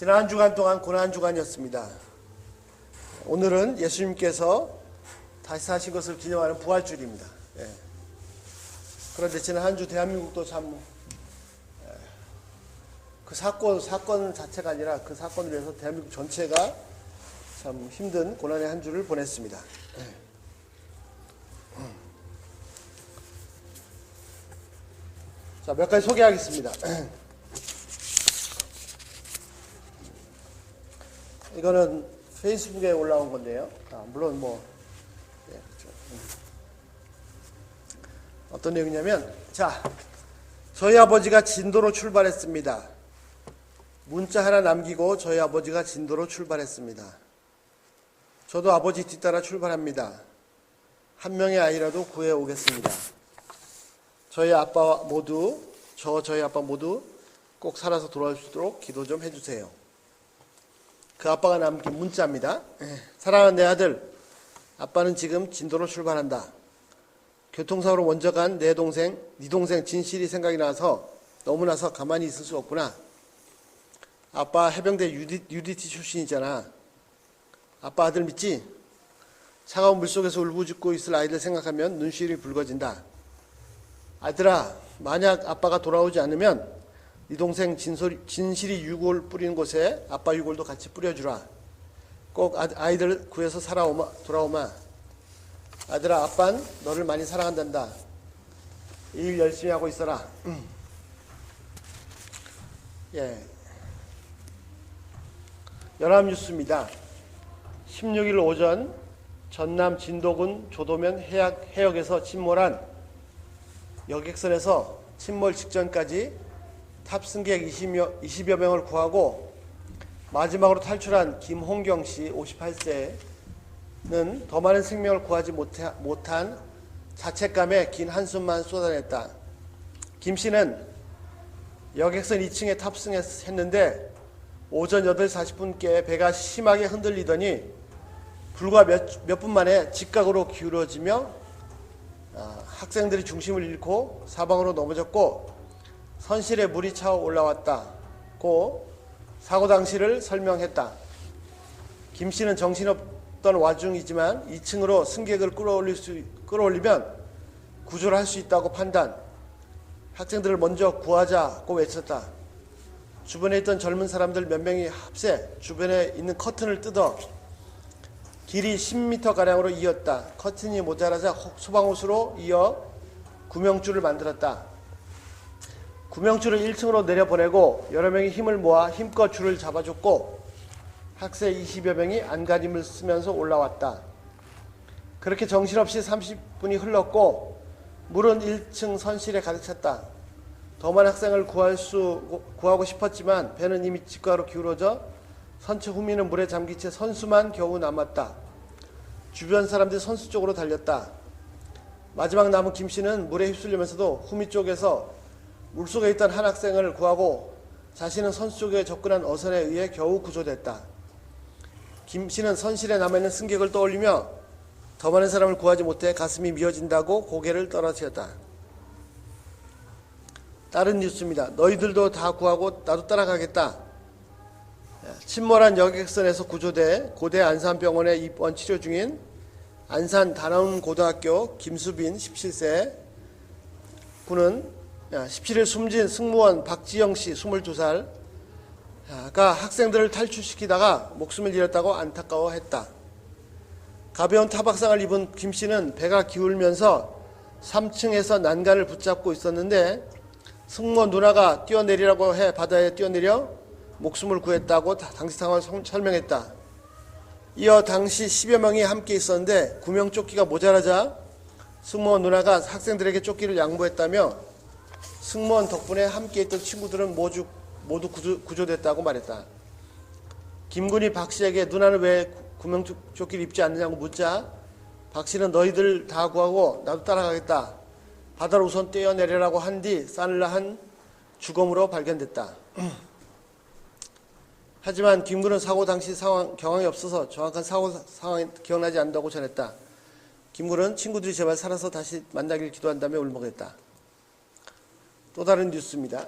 지난 한 주간 동안 고난 주간이었습니다. 오늘은 예수님께서 다시 사신 것을 기념하는 부활주일입니다. 그런데 지난 한 주 대한민국도 참 그 사건 자체가 아니라 그 사건을 위해서 대한민국 전체가 참 힘든 고난의 한 주를 보냈습니다. 자, 몇 가지 소개하겠습니다. 이거는 페이스북에 올라온 건데요. 물론 그렇죠. 어떤 내용이냐면, 자, 저희 아버지가 진도로 출발했습니다. 문자 하나 남기고 저희 아버지가 진도로 출발했습니다. 저도 아버지 뒤따라 출발합니다. 한 명의 아이라도 구해 오겠습니다. 저희 아빠 모두 꼭 살아서 돌아올 수 있도록 기도 좀 해주세요. 그 아빠가 남긴 문자입니다. 사랑하는 내 아들, 아빠는 지금 진도로 출발한다. 교통사고로 먼저 간 네 동생 진실이 생각이 나서 너무나서 가만히 있을 수 없구나. 아빠 해병대 UDT 출신이잖아. 아빠 아들 믿지? 차가운 물속에서 울부짖고 있을 아이들 생각하면 눈시울이 붉어진다. 아들아, 만약 아빠가 돌아오지 않으면 네 동생 진실이 유골 뿌리는 곳에 아빠 유골도 같이 뿌려주라. 꼭 아이들 구해서 돌아오마. 아들아, 아빤 너를 많이 사랑한단다. 일 열심히 하고 있어라. 연합뉴스입니다. 16일 오전 전남 진도군 조도면 해역에서 침몰한 여객선에서 침몰 직전까지 탑승객 20여 명을 구하고 마지막으로 탈출한 김홍경 씨 58세는 더 많은 생명을 구하지 못한 자책감에 긴 한숨만 쏟아냈다. 김 씨는 여객선 2층에 탑승했는데 오전 8시 40분께 배가 심하게 흔들리더니 불과 몇 분 만에 직각으로 기울어지며 학생들이 중심을 잃고 사방으로 넘어졌고 선실에 물이 차오 올라왔다고 사고 당시를 설명했다. 김 씨는 정신없던 와중이지만 2층으로 승객을 끌어올리면 구조를 할 수 있다고 판단. 학생들을 먼저 구하자고 외쳤다. 주변에 있던 젊은 사람들 몇 명이 합세 주변에 있는 커튼을 뜯어 길이 10m가량으로 이었다. 커튼이 모자라자 소방호수로 이어 구명줄을 만들었다. 구명줄을 1층으로 내려보내고 여러 명이 힘을 모아 힘껏 줄을 잡아줬고 학생 20여 명이 안간힘을 쓰면서 올라왔다. 그렇게 정신없이 30분이 흘렀고 물은 1층 선실에 가득 찼다. 더 많은 학생을 구하고 싶었지만 배는 이미 직각으로 기울어져 선체 후미는 물에 잠긴 채 선수만 겨우 남았다. 주변 사람들이 선수 쪽으로 달렸다. 마지막 남은 김 씨는 물에 휩쓸리면서도 후미 쪽에서 물속에 있던 한 학생을 구하고 자신은 선수 쪽에 접근한 어선에 의해 겨우 구조됐다. 김 씨는 선실에 남아있는 승객을 떠올리며 더 많은 사람을 구하지 못해 가슴이 미어진다고 고개를 떨어뜨렸다. 다른 뉴스입니다. 너희들도 다 구하고 나도 따라가겠다. 침몰한 여객선에서 구조돼 고대 안산병원에 입원 치료 중인 안산 다나운고등학교 김수빈 17세 군은 17일 숨진 승무원 박지영 씨 22살가 학생들을 탈출시키다가 목숨을 잃었다고 안타까워했다. 가벼운 타박상을 입은 김 씨는 배가 기울면서 3층에서 난간을 붙잡고 있었는데 승무원 누나가 뛰어내리라고 해 바다에 뛰어내려 목숨을 구했다고 당시 상황을 설명했다. 이어 당시 10여 명이 함께 있었는데 구명조끼가 모자라자 승무원 누나가 학생들에게 조끼를 양보했다며 승무원 덕분에 함께 있던 친구들은 모두 구조됐다고 말했다. 김 군이 박 씨에게 누나는 왜 구명조끼를 입지 않느냐고 묻자 박 씨는 너희들 다 구하고 나도 따라가겠다. 바다로 우선 뛰어내리라고 한 뒤 싸늘한 죽음으로 발견됐다. 하지만 김 군은 사고 당시 경황이 없어서 정확한 사고 상황이 기억나지 않는다고 전했다. 김 군은 친구들이 제발 살아서 다시 만나길 기도한다며 울먹였다. 또 다른 뉴스입니다.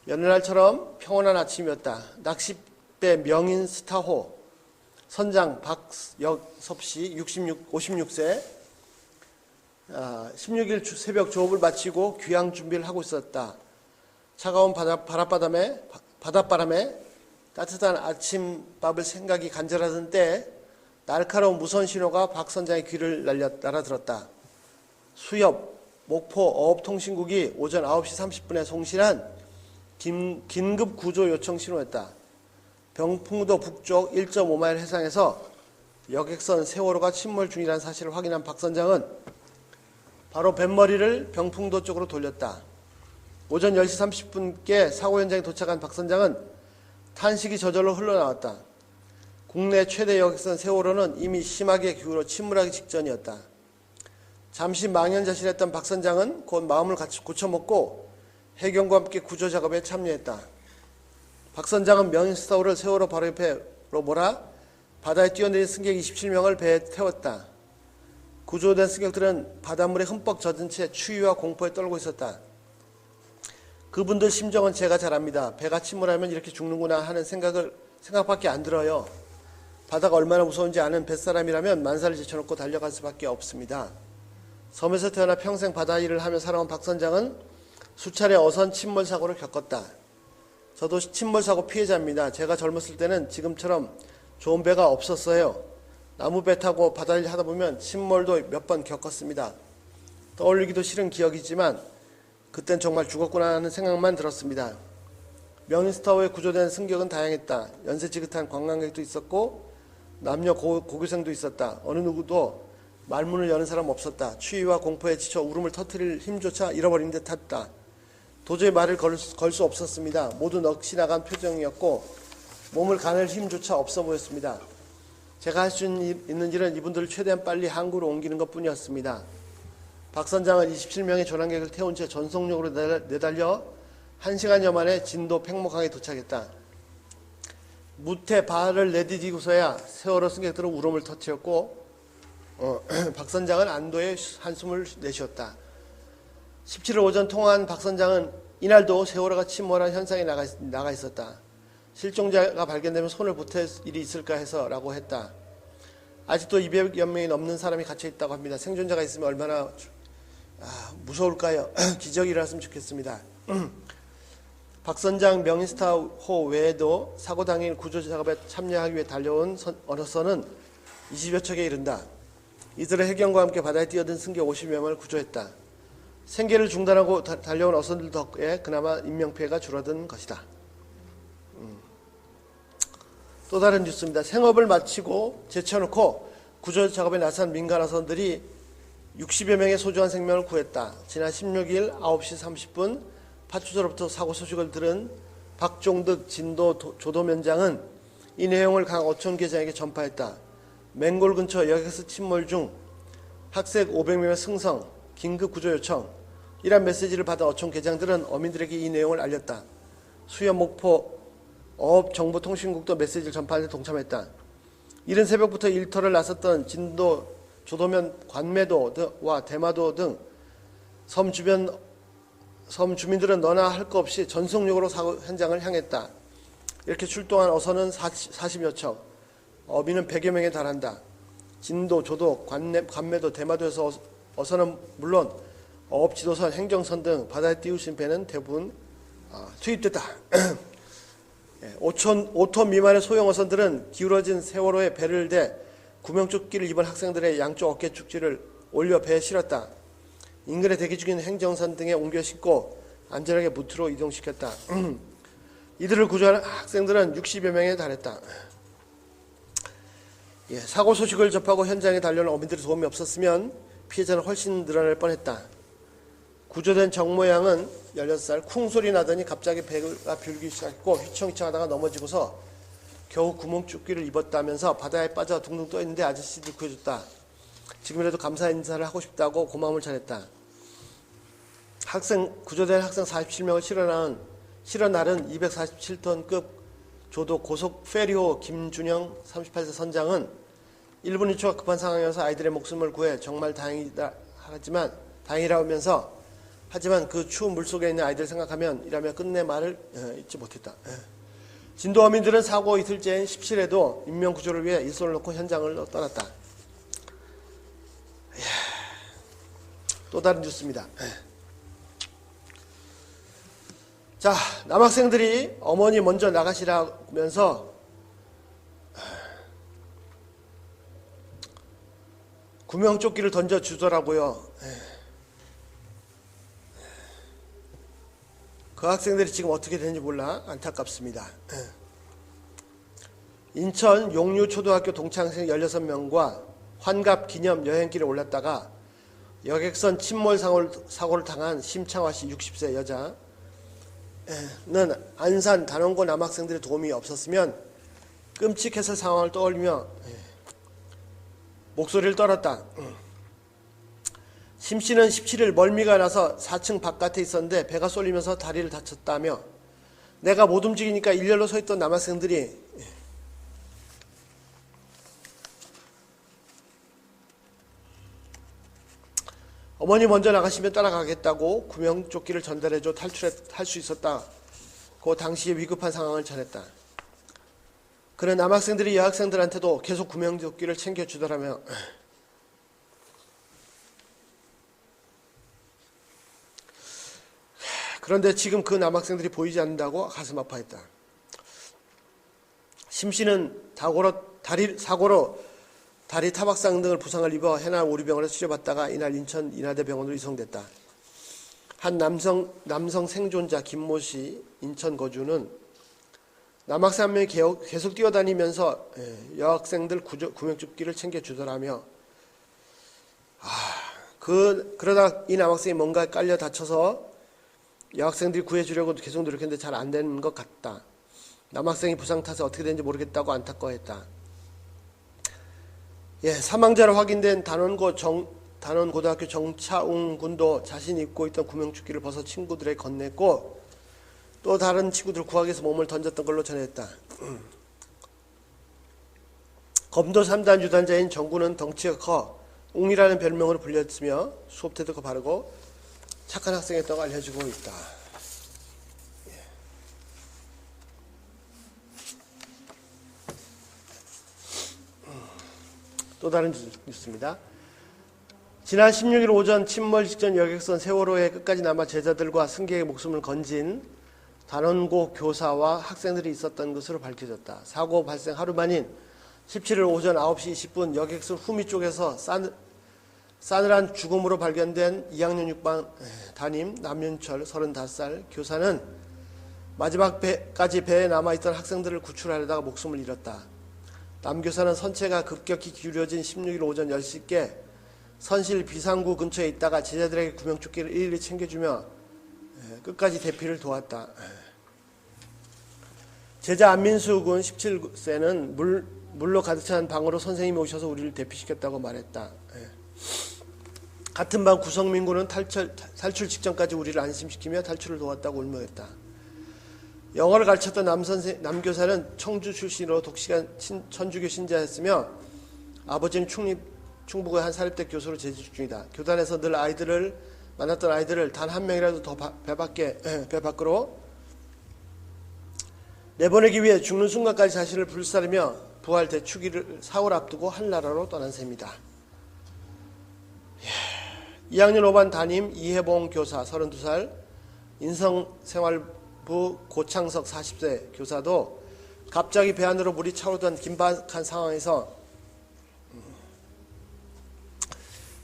여느 날처럼 평온한 아침이었다. 낚싯배 명인 스타호 선장 박역섭씨 56세 16일 새벽 조업을 마치고 귀향 준비를 하고 있었다. 차가운 바닷바람에 따뜻한 아침밥을 생각이 간절하던 때 날카로운 무선 신호가 박 선장의 귀를 날아들었다. 수협 목포 어업통신국이 오전 9시 30분에 송신한 긴급 구조 요청 신호였다. 병풍도 북쪽 1.5마일 해상에서 여객선 세월호가 침몰 중이라는 사실을 확인한 박 선장은 바로 뱃머리를 병풍도 쪽으로 돌렸다. 오전 10시 30분께 사고 현장에 도착한 박 선장은 탄식이 저절로 흘러나왔다. 국내 최대 여객선 세월호는 이미 심하게 기울어 침몰하기 직전이었다. 잠시 망연자실했던 박 선장은 곧 마음을 고쳐먹고 해경과 함께 구조 작업에 참여했다. 박 선장은 명인스타호를 세월호 바로 옆으로 몰아 바다에 뛰어내린 승객 27명을 배에 태웠다. 구조된 승객들은 바닷물에 흠뻑 젖은 채 추위와 공포에 떨고 있었다. 그분들 심정은 제가 잘 압니다. 배가 침몰하면 이렇게 죽는구나 하는 생각밖에 안 들어요. 바다가 얼마나 무서운지 아는 뱃사람이라면 만사를 제쳐놓고 달려갈 수밖에 없습니다. 섬에서 태어나 평생 바다 일을 하며 살아온 박 선장은 수차례 어선 침몰 사고를 겪었다. 저도 침몰 사고 피해자입니다. 제가 젊었을 때는 지금처럼 좋은 배가 없었어요. 나무배 타고 바다일 하다 보면 침몰도 몇 번 겪었습니다. 떠올리기도 싫은 기억이지만 그땐 정말 죽었구나 하는 생각만 들었습니다. 명인스타호에 구조된 승객은 다양했다. 연세 지긋한 관광객도 있었고 남녀 고교생도 있었다. 어느 누구도 말문을 여는 사람 없었다. 추위와 공포에 지쳐 울음을 터뜨릴 힘조차 잃어버린 듯했다. 도저히 말을 걸 수 없었습니다. 모두 넋이 나간 표정이었고 몸을 가눌 힘조차 없어 보였습니다. 제가 할 수 있는 일은 이분들을 최대한 빨리 항구로 옮기는 것뿐이었습니다. 박 선장은 27명의 조난객을 태운 채 전속력으로 내달려 1시간여 만에 진도 팽목항에 도착했다. 무태 발을 내디디고서야 세월호 승객들은 울음을 터뜨렸고 박 선장은 안도의 한숨을 내쉬었다. 17일 오전 통화한 박 선장은 이날도 세월호가 침몰한 현상에 나가 있었다. 실종자가 발견되면 손을 보탤 일이 있을까 해서 라고 했다. 아직도 200여 명이 넘는 사람이 갇혀 있다고 합니다. 생존자가 있으면 얼마나 무서울까요? 기적이 일어났으면 좋겠습니다. 박 선장 명인스타호 외에도 사고 당일 구조작업에 참여하기 위해 달려온 어선은 20여 척에 이른다. 이들의 해경과 함께 바다에 뛰어든 승객 50여 명을 구조했다. 생계를 중단하고 달려온 어선들 덕에 그나마 인명피해가 줄어든 것이다. 또 다른 뉴스입니다. 생업을 마치고 제쳐놓고 구조작업에 나선 민간 어선들이 60여 명의 소중한 생명을 구했다. 지난 16일 9시 30분 파출소로부터 사고 소식을 들은 박종득 진도 조도면장은 이 내용을 강 어촌계장에게 전파했다. 맹골 근처 여객선 침몰 중 학생 500명의 승성, 긴급 구조 요청. 이란 메시지를 받은 어촌계장들은 어민들에게 이 내용을 알렸다. 수협 목포 어업정보통신국도 메시지를 전파하는 데 동참했다. 이른 새벽부터 일터를 나섰던 진도 조도면 관매도와 대마도 등 섬 주민들은 너나 할 것 없이 전속력으로 사고 현장을 향했다. 이렇게 출동한 어선은 40여 척, 어민은 100여 명에 달한다. 진도, 조도, 관매도, 대마도에서 어선은 물론 어업지도선, 행정선 등 바다에 띄우신 배는 대부분 투입됐다. 5톤 미만의 소형 어선들은 기울어진 세월호에 배를 대 구명조끼를 입은 학생들의 양쪽 어깨 축지를 올려 배에 실었다. 인근에 대기 중인 행정선 등에 옮겨 싣고 안전하게 무트로 이동시켰다. 이들을 구조하는 학생들은 60여 명에 달했다. 사고 소식을 접하고 현장에 달려온 어민들의 도움이 없었으면 피해자는 훨씬 늘어날 뻔했다. 구조된 정모양은 16살 쿵소리 나더니 갑자기 배가 불기 시작했고 휘청휘청하다가 넘어지고서 겨우 구명조끼를 입었다면서 바다에 빠져 둥둥 떠있는데 아저씨들 구해줬다. 지금이라도 감사 인사를 하고 싶다고 고마움을 전했다. 구조된 학생 47명을 실어 나른 247톤급 조도 고속 페리호 김준영 38세 선장은 1분 1초가 급한 상황이어서 아이들의 목숨을 구해 정말 다행이라면서 하지만 그 추운 물속에 있는 아이들 생각하면 이라며 끝내 말을 잊지 못했다. 진도 어민들은 사고 이틀째인 17일에도 인명구조를 위해 일손을 놓고 현장을 떠났다. 또 다른 뉴스입니다. 자, 남학생들이 어머니 먼저 나가시라면서 구명조끼를 던져주더라고요. 그 학생들이 지금 어떻게 되는지 몰라 안타깝습니다. 인천 용류초등학교 동창생 16명과 환갑 기념 여행길에 올랐다가 여객선 침몰 사고를 당한 심창화씨 60세 여자는 안산 단원고 남학생들의 도움이 없었으면 끔찍했을 상황을 떠올리며 목소리를 떨었다. 심씨는 17일 멀미가 나서 4층 바깥에 있었는데 배가 쏠리면서 다리를 다쳤다며 내가 못 움직이니까 일렬로 서 있던 남학생들이 어머니 먼저 나가시면 따라가겠다고 구명조끼를 전달해줘 탈출할 수 있었다고 당시의 위급한 상황을 전했다. 그는 남학생들이 여학생들한테도 계속 구명조끼를 챙겨주더라며 그런데 지금 그 남학생들이 보이지 않는다고 가슴 아파했다. 심씨는 사고로 다리 타박상 등을 부상을 입어 해남 오리병원에서 치료받다가 이날 인천 인하대병원으로 이송됐다. 한 남성 생존자 김모씨 인천 거주는 남학생 한 명이 계속 뛰어다니면서 여학생들 구명조끼를 챙겨주더라며 그러다 이 남학생이 뭔가 깔려 다쳐서 여학생들이 구해주려고 계속 노력했는데 잘 안 되는 것 같다. 남학생이 부상 타서 어떻게 되는지 모르겠다고 안타까워했다. 사망자로 확인된 단원고등학교 정차웅 군도 자신이 입고 있던 구명조끼를 벗어 친구들에게 건넸고 또 다른 친구들 구하기 위해서 몸을 던졌던 걸로 전했다. 검도 3단 유단자인 정구는 덩치가 커 웅이라는 별명으로 불렸으며 수업 태도가 바르고 착한 학생이었다고 알려지고 있다. 또 다른 뉴스입니다. 지난 16일 오전 침몰 직전 여객선 세월호에 끝까지 남아 제자들과 승객의 목숨을 건진 단원고 교사와 학생들이 있었던 것으로 밝혀졌다. 사고 발생 하루 만인 17일 오전 9시 20분 여객선 후미 쪽에서 싸늘한 죽음으로 발견된 2학년 6반 담임 남윤철 35살 교사는 마지막까지 배에 남아있던 학생들을 구출하려다가 목숨을 잃었다. 남 교사는 선체가 급격히 기울여진 16일 오전 10시께 선실 비상구 근처에 있다가 제자들에게 구명조끼를 일일이 챙겨주며 끝까지 대피를 도왔다. 제자 안민수 군 17세는 물로 가득 찬 방으로 선생님이 오셔서 우리를 대피시켰다고 말했다. 같은 방 구성민 군은 탈출 직전까지 우리를 안심시키며 탈출을 도왔다고 울먹였다. 영어를 가르쳤던 남 교사는 청주 출신으로 독실한 천주교 신자였으며 아버지는 충북의 한 사립대 교수로 재직 중이다. 교단에서 늘 만났던 아이들을 단 한 명이라도 더 배 밖으로 내보내기 위해 죽는 순간까지 자신을 불사르며 부활 대축일을 사흘 앞두고 한나라로 떠난 셈이다. 2학년 5반 담임 이혜봉 교사 32살, 인성생활부 고창석 40세 교사도 갑자기 배 안으로 물이 차오르던 긴박한 상황에서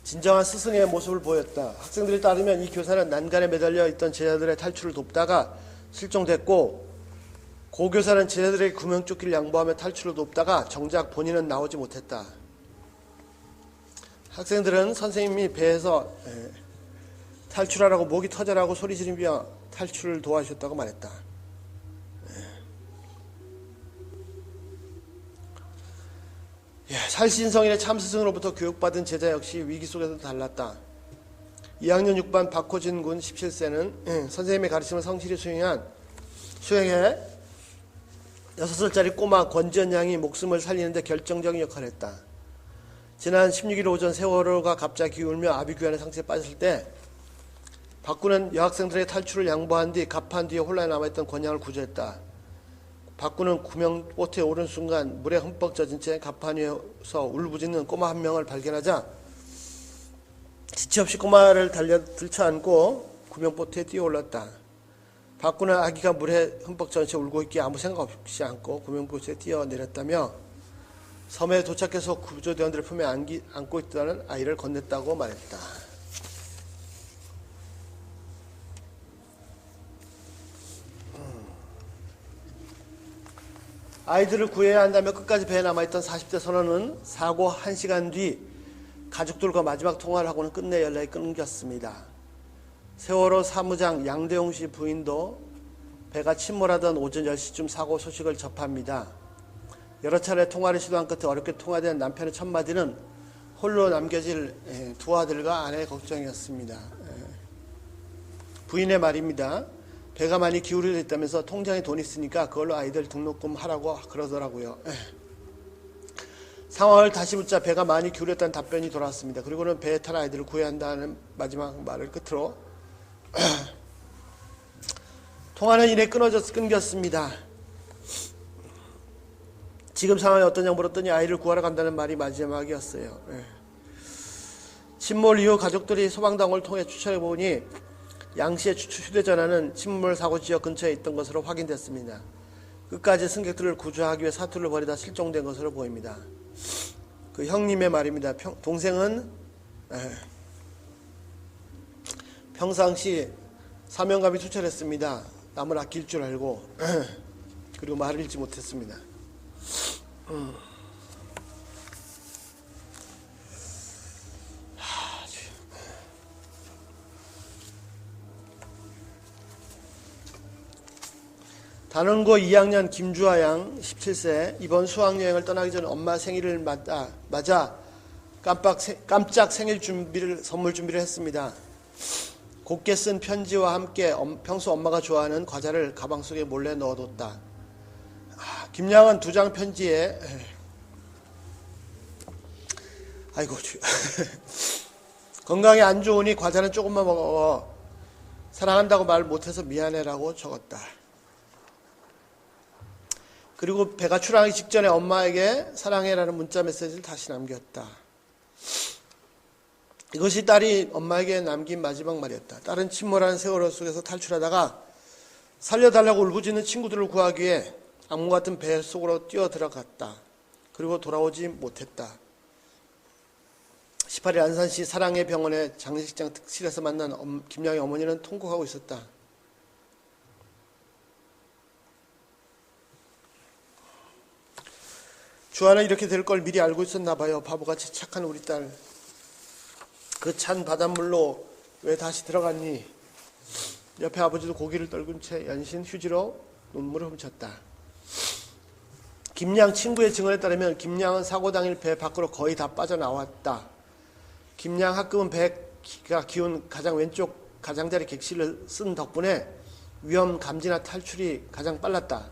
진정한 스승의 모습을 보였다. 학생들에 따르면 이 교사는 난간에 매달려 있던 제자들의 탈출을 돕다가 실종됐고 고 교사는 제자들에게 구명조끼를 양보하며 탈출을 돕다가 정작 본인은 나오지 못했다. 학생들은 선생님이 배에서 탈출하라고 목이 터져라고 소리 지르며 탈출을 도와주셨다고 말했다. 살신성인의 참스승으로부터 교육받은 제자 역시 위기 속에서 달랐다. 2학년 6반 박호진 군 17세는 선생님의 가르침을 성실히 수행해 6살짜리 꼬마 권지연 양이 목숨을 살리는데 결정적인 역할을 했다. 지난 16일 오전 세월호가 갑자기 울며 아비규환의 상태에 빠졌을 때 박군은 여학생들의 탈출을 양보한 뒤 갑판 뒤에 혼란에 남아있던 권양을 구조했다. 박군은 구명보트에 오른 순간 물에 흠뻑 젖은 채 갑판 위에서 울부짖는 꼬마 한 명을 발견하자 지체 없이 꼬마를 들쳐안고 구명보트에 뛰어올랐다. 박군은 아기가 물에 흠뻑 젖은 채 울고 있기에 아무 생각 없이 안고 구명보트에 뛰어내렸다며 섬에 도착해서 구조대원들의 품에 안고 있다는 아이를 건넸다고 말했다. 아이들을 구해야 한다며 끝까지 배에 남아있던 40대 선원은 사고 1시간 뒤 가족들과 마지막 통화를 하고는 끝내 연락이 끊겼습니다. 세월호 사무장 양대용 씨 부인도 배가 침몰하던 오전 10시쯤 사고 소식을 접합니다. 여러 차례 통화를 시도한 끝에 어렵게 통화된 남편의 첫 마디는 홀로 남겨질 두 아들과 아내의 걱정이었습니다. 부인의 말입니다. 배가 많이 기울어져 있다면서 통장에 돈 있으니까 그걸로 아이들 등록금 하라고 그러더라고요. 상황을 다시 묻자 배가 많이 기울였다는 답변이 돌아왔습니다. 그리고는 배에 탈 아이들을 구해야 한다는 마지막 말을 끝으로 통화는 이내 끊겼습니다. 지금 상황이 어떠냐고 물었더니 아이를 구하러 간다는 말이 마지막이었어요. 침몰 이후 가족들이 소방당국을 통해 추천해보니 양씨의 휴대전화는 침몰 사고 지역 근처에 있던 것으로 확인됐습니다. 끝까지 승객들을 구조하기 위해 사투를 벌이다 실종된 것으로 보입니다. 그 형님의 말입니다. 동생은 평상시 사명감이 투철했습니다. 남을 아낄 줄 알고 그리고 말을 잃지 못했습니다. 단원고 2학년 김주아 양 17세 이번 수학여행을 떠나기 전 엄마 생일을 맞아 깜짝 생일 선물 준비를 했습니다. 곱게 쓴 편지와 함께 평소 엄마가 좋아하는 과자를 가방 속에 몰래 넣어뒀다. 김양은 2장 편지에 아이고 건강에 안 좋으니 과자는 조금만 먹어. 사랑한다고 말 못해서 미안해라고 적었다. 그리고 배가 출항하기 직전에 엄마에게 사랑해라는 문자 메시지를 다시 남겼다. 이것이 딸이 엄마에게 남긴 마지막 말이었다. 딸은 침몰한 세월호 속에서 탈출하다가 살려달라고 울부짖는 친구들을 구하기 위해 악몽 같은 배 속으로 뛰어 들어갔다. 그리고 돌아오지 못했다. 18일 안산시 사랑의 병원의 장례식장 특실에서 만난 김양의 어머니는 통곡하고 있었다. 주아는 이렇게 될 걸 미리 알고 있었나 봐요. 바보같이 착한 우리 딸. 그 찬 바닷물로 왜 다시 들어갔니? 옆에 아버지도 고개를 떨군 채 연신 휴지로 눈물을 훔쳤다. 김양 친구의 증언에 따르면 김양은 사고 당일 배 밖으로 거의 다 빠져나왔다. 김양 학급은 배가 기운 가장 왼쪽 가장자리 객실을 쓴 덕분에 위험 감지나 탈출이 가장 빨랐다.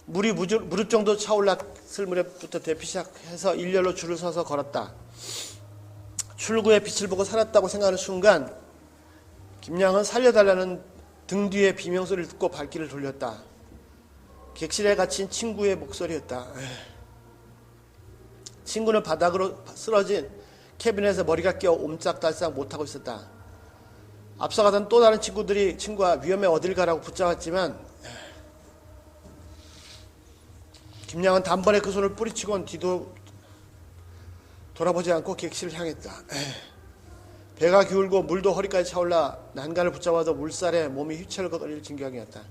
물이 무릎 정도 차올랐을 무렵부터 대피 시작해서 일렬로 줄을 서서 걸었다. 출구의 빛을 보고 살았다고 생각하는 순간 김양은 살려달라는 등 뒤의 비명소리를 듣고 발길을 돌렸다. 객실에 갇힌 친구의 목소리였다. 친구는 바닥으로 쓰러진 캐비넷에 머리가 끼어 옴짝달싹 못하고 있었다. 앞서가던 또 다른 친구가 위험해 어딜 가라고 붙잡았지만 김양은 단번에 그 손을 뿌리치곤 뒤도 돌아보지 않고 객실을 향했다. 배가 기울고 물도 허리까지 차올라 난간을 붙잡아도 물살에 몸이 휘철거릴 진경이었다.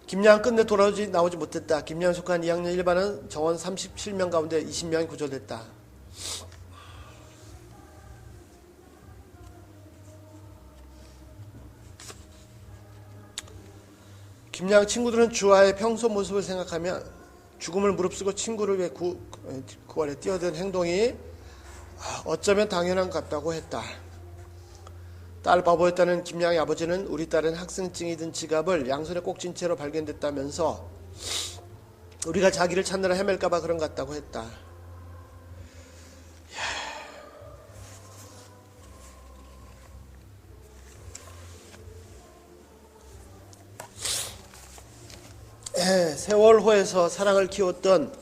김양 끝내 나오지 못했다. 김양 속한 2학년 1반은 정원 37명 가운데 20명이 구조됐다. 김양 친구들은 주아의 평소 모습을 생각하면 죽음을 무릅쓰고 친구를 위해 구원에 뛰어든 행동이 어쩌면 당연한 것 같다고 했다. 딸 바보였다는 김양의 아버지는 우리 딸은 학생증이 든 지갑을 양손에 꼭 쥔 채로 발견됐다면서 우리가 자기를 찾느라 헤맬까봐 그런 것 같다고 했다. 세월호에서 사랑을 키웠던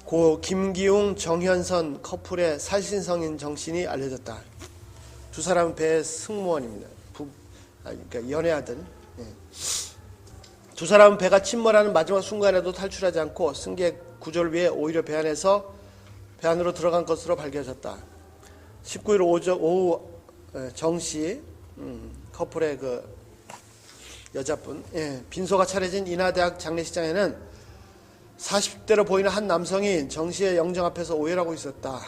고 김기웅 정현선 커플의 살신성인 정신이 알려졌다. 두 사람은 배의 승무원입니다. 그러니까 연애하던. 두 사람은 배가 침몰하는 마지막 순간에도 탈출하지 않고 승객 구조를 위해 오히려 배 안으로 들어간 것으로 밝혀졌다. 19일 오후 정씨 커플의 그 여자분 빈소가 차려진 인하대학 장례식장에는 40대로 보이는 한 남성이 정씨의 영정 앞에서 오열하고 있었다.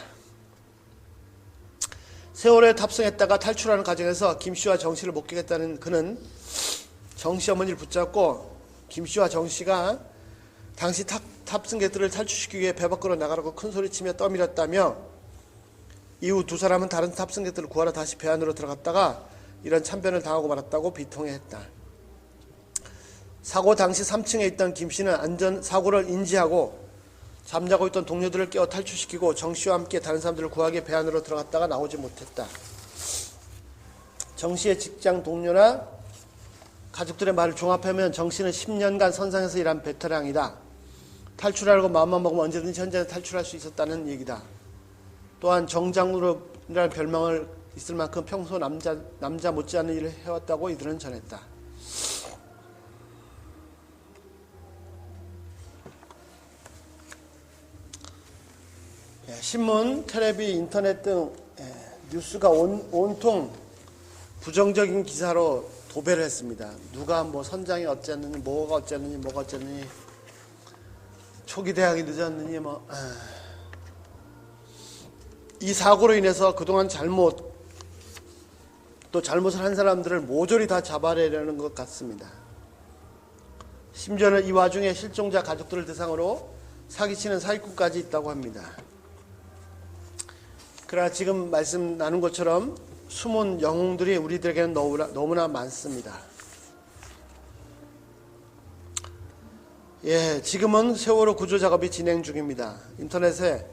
세월호에 탑승했다가 탈출하는 과정에서 김씨와 정씨를 목격했다는 그는 정씨 어머니를 붙잡고 김씨와 정씨가 당시 탑승객들을 탈출시키기 위해 배 밖으로 나가라고 큰소리치며 떠밀었다며 이후 두 사람은 다른 탑승객들을 구하러 다시 배 안으로 들어갔다가 이런 참변을 당하고 말았다고 비통해했다. 사고 당시 3층에 있던 김씨는 사고를 인지하고 잠자고 있던 동료들을 깨워 탈출시키고 정씨와 함께 다른 사람들을 구하기 배 안으로 들어갔다가 나오지 못했다. 정씨의 직장 동료나 가족들의 말을 종합하면 정씨는 10년간 선상에서 일한 베테랑이다. 탈출하려고 마음만 먹으면 언제든지 현장에 탈출할 수 있었다는 얘기다. 또한 정장으로라는 별명을 있을 만큼 평소 남자 못지않은 일을 해왔다고 이들은 전했다. 신문, 텔레비, 인터넷 등 뉴스가 온통 부정적인 기사로 도배를 했습니다. 누가 뭐 선장이 어쨌느니 뭐가 어쨌느니 초기 대학이 늦었느니 이 사고로 인해서 그동안 잘못을 한 사람들을 모조리 다 잡아내려는 것 같습니다. 심지어는 이 와중에 실종자 가족들을 대상으로 사기치는 사기꾼까지 있다고 합니다. 그러나 지금 말씀 나눈 것처럼 숨은 영웅들이 우리들에게는 너무나 많습니다. 지금은 세월호 구조 작업이 진행 중입니다. 인터넷에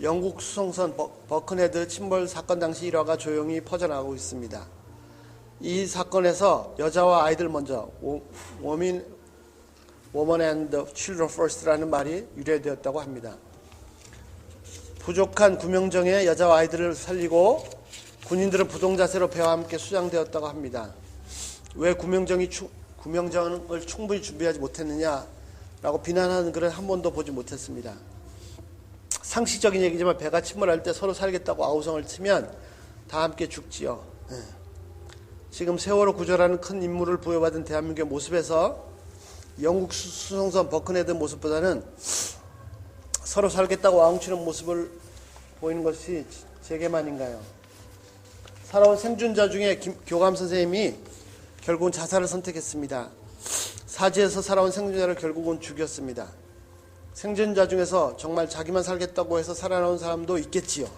영국 수송선 버큰헤드 침몰 사건 당시 일화가 조용히 퍼져나가고 있습니다. 이 사건에서 여자와 아이들 먼저 woman and children first라는 말이 유래되었다고 합니다. 부족한 구명정에 여자와 아이들을 살리고 군인들은 부동자세로 배와 함께 수장되었다고 합니다. 왜 구명정을 충분히 준비하지 못했느냐라고 비난하는 글을 한 번도 보지 못했습니다. 상식적인 얘기지만 배가 침몰할 때 서로 살겠다고 아우성을 치면 다 함께 죽지요. 지금 세월호 구조라는 큰 임무를 부여받은 대한민국의 모습에서 영국 수송선 버큰헤드 모습보다는 서로 살겠다고 아웅치는 모습을 보이는 것이 제게만인가요? 살아온 생존자 중에 교감 선생님이 결국은 자살을 선택했습니다. 사지에서 살아온 생존자를 결국은 죽였습니다. 생존자 중에서 정말 자기만 살겠다고 해서 살아나온 사람도 있겠지요.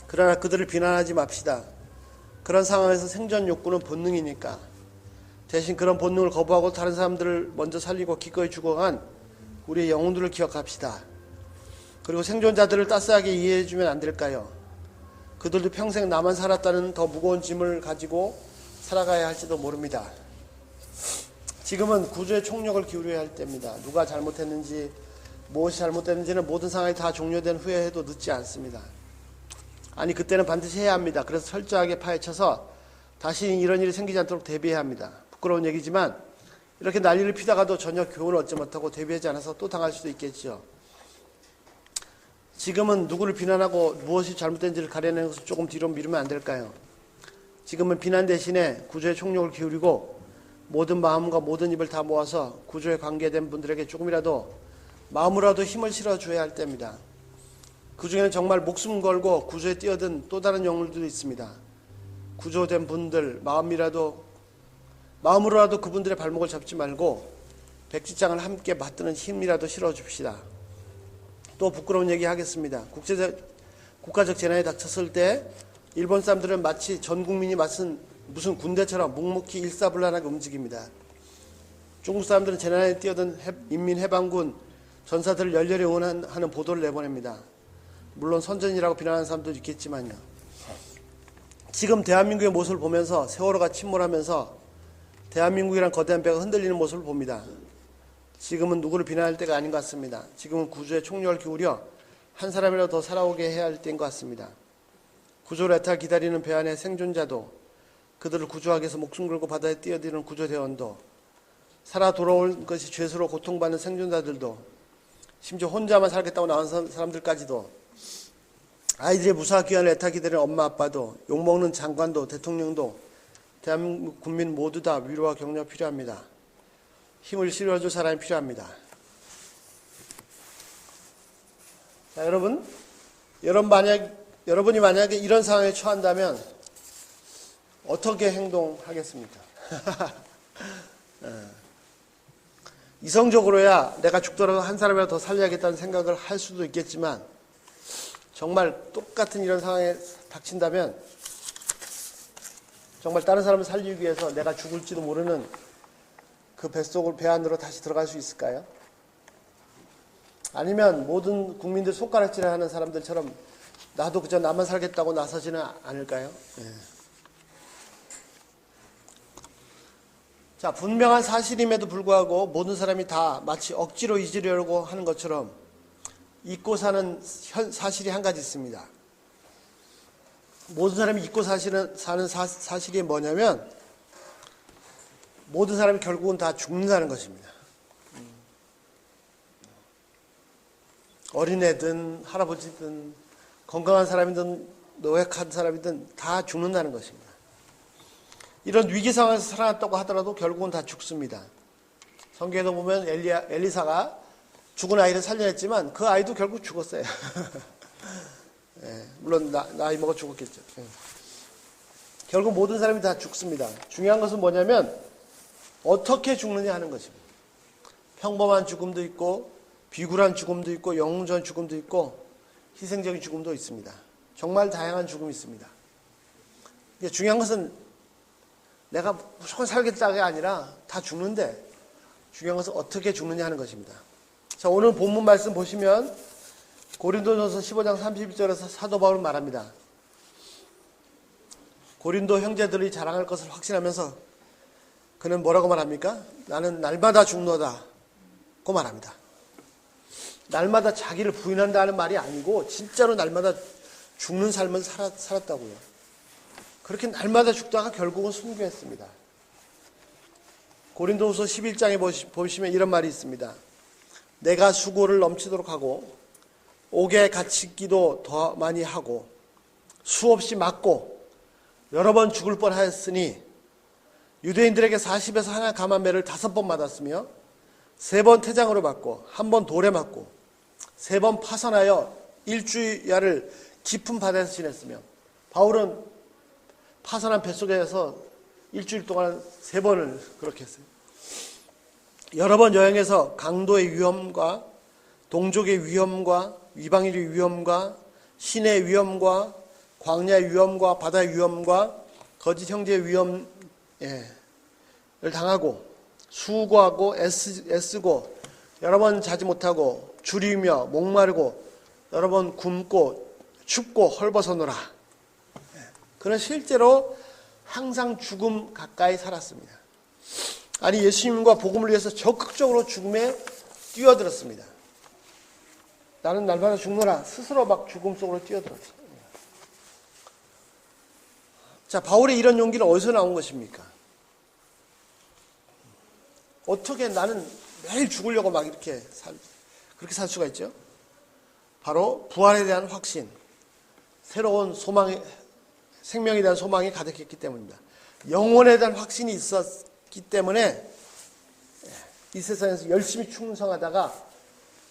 그러나 그들을 비난하지 맙시다. 그런 상황에서 생존 욕구는 본능이니까 대신 그런 본능을 거부하고 다른 사람들을 먼저 살리고 기꺼이 죽어간 우리의 영웅들을 기억합시다. 그리고 생존자들을 따스하게 이해해주면 안 될까요? 그들도 평생 나만 살았다는 더 무거운 짐을 가지고 살아가야 할지도 모릅니다. 지금은 구조의 총력을 기울여야 할 때입니다. 누가 잘못했는지 무엇이 잘못됐는지는 모든 상황이 다 종료된 후에 해도 늦지 않습니다. 아니 그때는 반드시 해야 합니다. 그래서 철저하게 파헤쳐서 다시 이런 일이 생기지 않도록 대비해야 합니다. 부끄러운 얘기지만 이렇게 난리를 피다가도 전혀 교훈을 얻지 못하고 대비하지 않아서 또 당할 수도 있겠죠. 지금은 누구를 비난하고 무엇이 잘못된지를 가려내는 것을 조금 뒤로 미루면 안 될까요? 지금은 비난 대신에 구조의 총력을 기울이고 모든 마음과 모든 입을 다 모아서 구조에 관계된 분들에게 조금이라도 마음으로라도 힘을 실어줘야 할 때입니다. 그 중에는 정말 목숨 걸고 구조에 뛰어든 또 다른 영웅들도 있습니다. 구조된 분들 마음으로라도 그분들의 발목을 잡지 말고 백지장을 함께 맞드는 힘이라도 실어줍시다. 또 부끄러운 얘기 하겠습니다. 국가적 재난이 닥쳤을 때 일본 사람들은 마치 전 국민이 무슨 군대처럼 묵묵히 일사불란하게 움직입니다. 중국 사람들은 재난에 뛰어든 인민해방군 전사들을 열렬히 응원하는 보도를 내보냅니다. 물론 선전이라고 비난하는 사람도 있겠지만요. 지금 대한민국의 모습을 보면서 세월호가 침몰하면서 대한민국이란 거대한 배가 흔들리는 모습을 봅니다. 지금은 누구를 비난할 때가 아닌 것 같습니다. 지금은 구조에 총력을 기울여 한 사람이라도 더 살아오게 해야 할 때인 것 같습니다. 구조를 애타게 기다리는 배 안의 생존자도, 그들을 구조하기 위해서 목숨 걸고 바다에 뛰어드는 구조대원도, 살아 돌아올 것이 죄수로 고통받는 생존자들도, 심지어 혼자만 살겠다고 나온 사람들까지도, 아이들의 무사한 귀환을 애타게 기다리는 엄마 아빠도, 욕먹는 장관도, 대통령도, 대한민국 국민 모두 다 위로와 격려가 필요합니다. 힘을 실어줄 사람이 필요합니다. 자, 여러분이 만약에 이런 상황에 처한다면 어떻게 행동하겠습니까? 이성적으로야 내가 죽더라도 한 사람이라도 더 살려야겠다는 생각을 할 수도 있겠지만, 정말 똑같은 이런 상황에 닥친다면 정말 다른 사람을 살리기 위해서 내가 죽을지도 모르는 그 뱃속을 배 안으로 다시 들어갈 수 있을까요? 아니면 모든 국민들 손가락질하는 사람들처럼 나도 그저 나만 살겠다고 나서지는 않을까요? 자, 분명한 사실임에도 불구하고 모든 사람이 다 마치 억지로 잊으려고 하는 것처럼 잊고 사는 사실이 한 가지 있습니다. 모든 사람이 잊고 사는 사실이 뭐냐면, 모든 사람이 결국은 다 죽는다는 것입니다. 어린애든 할아버지든 건강한 사람이든 노약한 사람이든 다 죽는다는 것입니다. 이런 위기 상황에서 살아났다고 하더라도 결국은 다 죽습니다. 성경에도 보면 엘리사가 죽은 아이를 살려냈지만 그 아이도 결국 죽었어요. 물론 나이 먹어 죽었겠죠. 결국 모든 사람이 다 죽습니다. 중요한 것은 뭐냐면 어떻게 죽느냐 하는 것입니다. 평범한 죽음도 있고, 비굴한 죽음도 있고, 영웅적인 죽음도 있고, 희생적인 죽음도 있습니다. 정말 다양한 죽음이 있습니다. 중요한 것은 내가 무조건 살겠다가 아니라 다 죽는데, 중요한 것은 어떻게 죽느냐 하는 것입니다. 자, 오늘 본문 말씀 보시면 고린도전서 15장 31절에서 사도 바울은 말합니다. 고린도 형제들이 자랑할 것을 확신하면서 그는 뭐라고 말합니까? 나는 날마다 죽노다 고 말합니다. 날마다 자기를 부인한다는 말이 아니고 진짜로 날마다 죽는 삶을 살았다고요. 그렇게 날마다 죽다가 결국은 순교했습니다. 고린도후서 11장에 보시면 이런 말이 있습니다. 내가 수고를 넘치도록 하고 옥에 갇히기도 더 많이 하고 수없이 맞고 여러 번 죽을 뻔하였으니 유대인들에게 40에서 하나 감한매를 5번 맞았으며 3번 태장으로 맞고 1번 돌에 맞고 3번 파선하여 일주야를 깊은 바다에서 지냈으며, 바울은 파선한 뱃속에서 일주일 동안 3번을 그렇게 했어요. 여러 번 여행해서 강도의 위험과 동족의 위험과 이방인의 위험과 신의 위험과 광야의 위험과 바다의 위험과 거짓 형제의 위험을 당하고 수고하고 애쓰고 여러 번 자지 못하고 줄이며 목마르고 여러 번 굶고 춥고 헐벗어노라. 그는 실제로 항상 죽음 가까이 살았습니다. 아니, 예수님과 복음을 위해서 적극적으로 죽음에 뛰어들었습니다. 나는 날마다 죽노라. 스스로 막 죽음 속으로 뛰어들었어요. 자, 바울의 이런 용기는 어디서 나온 것입니까? 어떻게 나는 매일 죽으려고 막 이렇게 그렇게 살 수가 있죠? 바로 부활에 대한 확신, 새로운 소망이, 생명에 대한 소망이 가득했기 때문입니다. 영혼에 대한 확신이 있었기 때문에 이 세상에서 열심히 충성하다가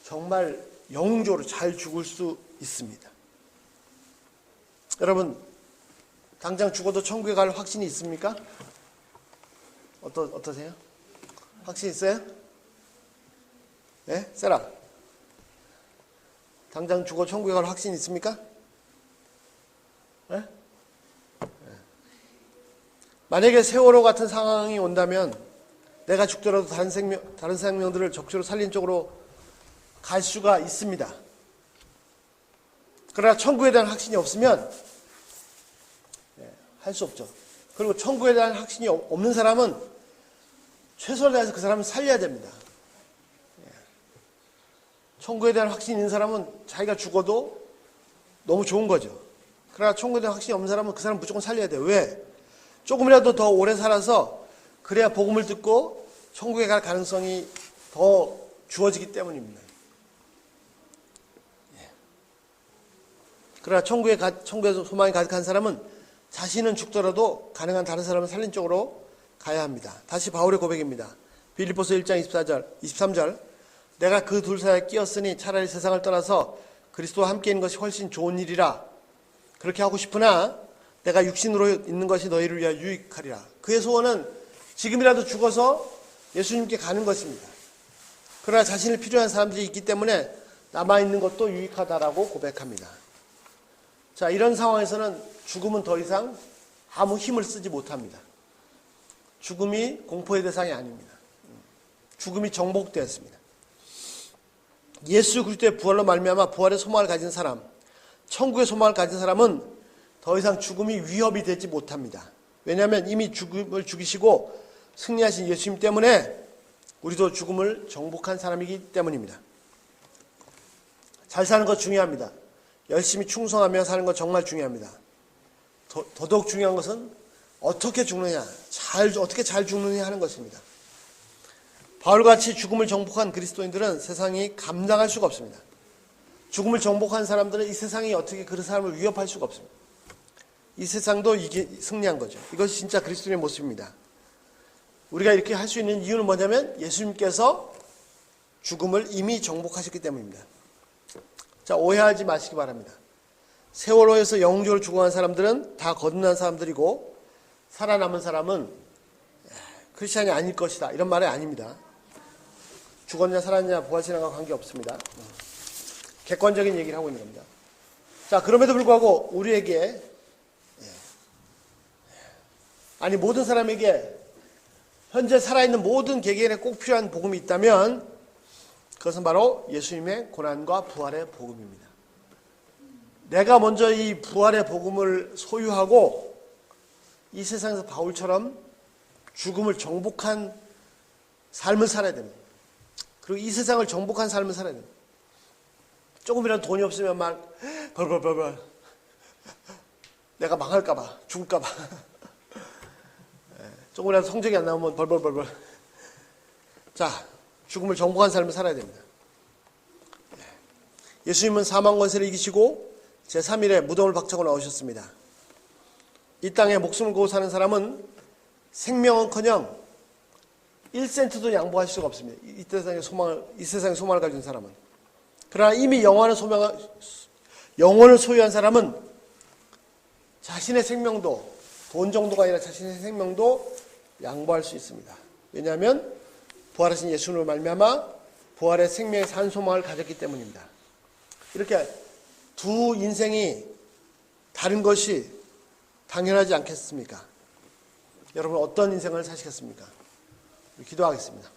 정말 영웅적으로 잘 죽을 수 있습니다. 여러분, 당장 죽어도 천국에 갈 확신이 있습니까? 어떠세요? 확신 있어요? 네? 세라. 당장 죽어 천국에 갈 확신 있습니까? 네? 만약에 세월호 같은 상황이 온다면 내가 죽더라도 다른 생명들을 적시로 살린 쪽으로 갈 수가 있습니다. 그러나 천국에 대한 확신이 없으면 할 수 없죠. 그리고 천국에 대한 확신이 없는 사람은 최선을 다해서 그 사람을 살려야 됩니다. 천국에 대한 확신이 있는 사람은 자기가 죽어도 너무 좋은 거죠. 그러나 천국에 대한 확신이 없는 사람은 그 사람 무조건 살려야 돼요. 왜? 조금이라도 더 오래 살아서 그래야 복음을 듣고 천국에 갈 가능성이 더 주어지기 때문입니다. 그러나 천국에서 소망이 가득한 사람은 자신은 죽더라도 가능한 다른 사람을 살린 쪽으로 가야 합니다. 다시 바울의 고백입니다. 빌립보서 1장 23절 내가 그 둘 사이에 끼었으니 차라리 세상을 떠나서 그리스도와 함께 있는 것이 훨씬 좋은 일이라. 그렇게 하고 싶으나 내가 육신으로 있는 것이 너희를 위하여 유익하리라. 그의 소원은 지금이라도 죽어서 예수님께 가는 것입니다. 그러나 자신을 필요한 사람들이 있기 때문에 남아있는 것도 유익하다라고 고백합니다. 자, 이런 상황에서는 죽음은 더 이상 아무 힘을 쓰지 못합니다. 죽음이 공포의 대상이 아닙니다. 죽음이 정복되었습니다. 예수 그리스도의 부활로 말미암아 부활의 소망을 가진 사람, 천국의 소망을 가진 사람은 더 이상 죽음이 위협이 되지 못합니다. 왜냐하면 이미 죽음을 죽이시고 승리하신 예수님 때문에 우리도 죽음을 정복한 사람이기 때문입니다. 잘 사는 것 중요합니다. 열심히 충성하며 사는 것 정말 중요합니다. 더더욱 중요한 것은 어떻게 죽느냐, 어떻게 잘 죽느냐 하는 것입니다. 바울같이 죽음을 정복한 그리스도인들은 세상이 감당할 수가 없습니다. 죽음을 정복한 사람들은 이 세상이 어떻게 그 사람을 위협할 수가 없습니다. 이 세상도 이게 승리한 거죠. 이것이 진짜 그리스도인의 모습입니다. 우리가 이렇게 할 수 있는 이유는 뭐냐면 예수님께서 죽음을 이미 정복하셨기 때문입니다. 자, 오해하지 마시기 바랍니다. 세월호에서 영웅적으로 죽어간 사람들은 다 거듭난 사람들이고 살아남은 사람은 크리스찬이 아닐 것이다, 이런 말이 아닙니다. 죽었냐 살았냐 부활신앙과 관계없습니다. 객관적인 얘기를 하고 있는 겁니다. 자, 그럼에도 불구하고 우리에게 모든 사람에게 현재 살아있는 모든 개개인에 꼭 필요한 복음이 있다면 그것은 바로 예수님의 고난과 부활의 복음입니다. 내가 먼저 이 부활의 복음을 소유하고 이 세상에서 바울처럼 죽음을 정복한 삶을 살아야 됩니다. 그리고 이 세상을 정복한 삶을 살아야 됩니다. 조금이라도 돈이 없으면 막 벌벌벌벌 내가 망할까봐, 죽을까봐 조금이라도 성적이 안 나오면 벌벌벌벌. 자, 죽음을 정복한 삶을 살아야 됩니다. 예수님은 사망 권세를 이기시고 제3일에 무덤을 박차고 나오셨습니다. 이 땅에 목숨을 걸고 사는 사람은 생명은커녕 1센트도 양보할 수가 없습니다. 이 세상의 소망을 가진 사람은. 그러나 이미 영원을 소유한 사람은 자신의 생명도, 돈 정도가 아니라 자신의 생명도 양보할 수 있습니다. 왜냐하면 부활하신 예수님으로 말미암아 부활의 생명의 산 소망을 가졌기 때문입니다. 이렇게 두 인생이 다른 것이 당연하지 않겠습니까? 여러분 어떤 인생을 사시겠습니까? 기도하겠습니다.